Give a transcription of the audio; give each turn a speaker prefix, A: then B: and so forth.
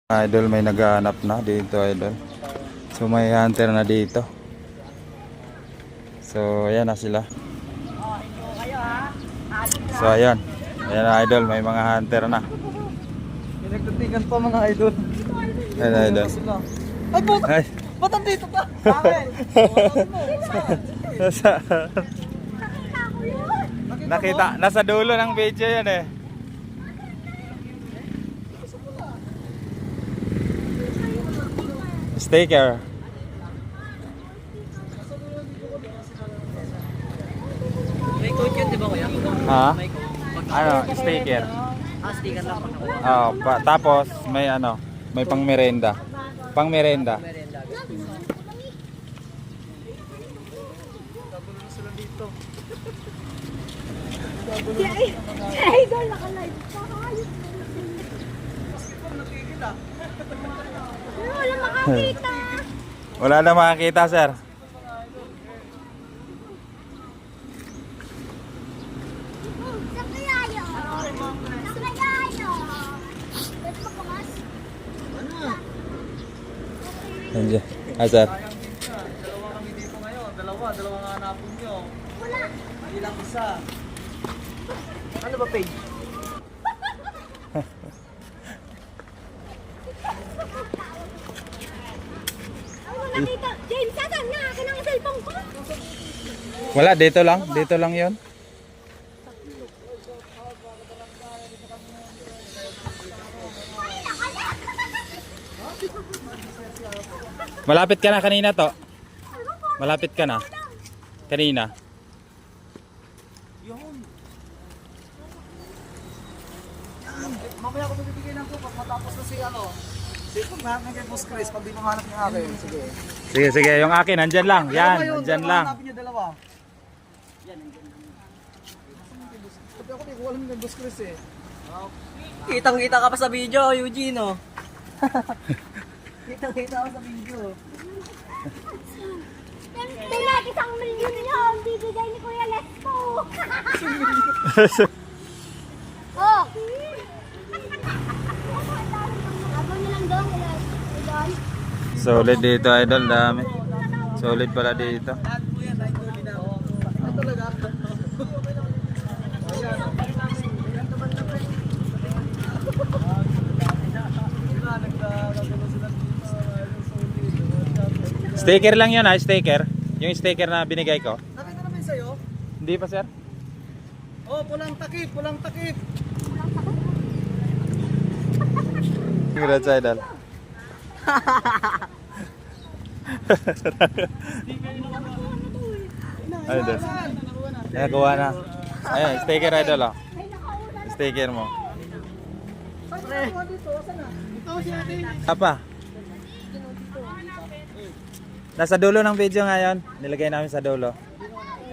A: Idol, may naghahanap na dito, idol. So may hunter na dito. So ayan na sila. So ayan. Ayan na, idol, may mga hunter na.
B: Pinagtutigan pa mga idol.
A: Ayan, idol.
B: Ay, puto!
A: Ay.
B: Ba't nandito ka? Bakit?
A: Nakita, nasa dulo ng video yan eh. Sticker.
B: May code yun, di ba kuya?
A: Ha?
B: May code.
A: Ano, sticker.
B: Sticker lang pag nakuha.
A: Oh, tapos may ano, may pang merenda. Pang merenda.
B: Merenda. Kagulo na sila dito.
C: Idol, naka-live pa.
B: Basketball, nagigil ah.
C: Pero wala makakita.
A: Wala na makakita, sir.
C: Saan kaya yun? Saan kaya yun? Pwede pa pangas?
A: Nandiyan. Ah, sir.
B: Dalawa kami dito ngayon. Dalawa nga hanapon nyo.
C: Wala.
B: Ilang isa. Ano ba page?
C: Wala dito. James, saan na? Akin ang cellphone ko.
A: Wala, dito lang. Dito lang yon. Malapit ka na kanina to. Malapit ka na. Kanina.
B: Yun. Mamaya ako bibigay ng pag matapos na si ano. Si kung nahanap kay Boss Chris, pag di mo hanap yung akin. Sige.
A: Sige, sige. Yung akin, nandyan lang. Yan,
B: Dalawa yun,
A: nandyan
B: dalawa,
A: lang.
B: hanapin niyo dalawa. Yan, nandyan lang. Sabi ako, di ko alam yung Boss Chris eh. Kitang-kita ka pa sa video, Eugene, oh. Kitang-kita ka sa video.
C: Tingnan, isang milyon yun. Bibigay ni Kuya Lesko. Oh. Abang na lang doon. Idol.
A: Solid dito, idol. Dami. Solid pala dito. Sticker lang yun, ha? Sticker. Yung sticker na binigay ko.
B: Nakita namin sa'yo.
A: Hindi pa, sir?
B: Oh, pulang takip, pulang takip.
A: Congrats, idol. Idol. Nagawa na. Ayan, sticker, idol, oh. Sticker mo.
B: Ito si ate.
A: Apa? Nasa dulo ng video ngayon. Nilagay namin sa dulo.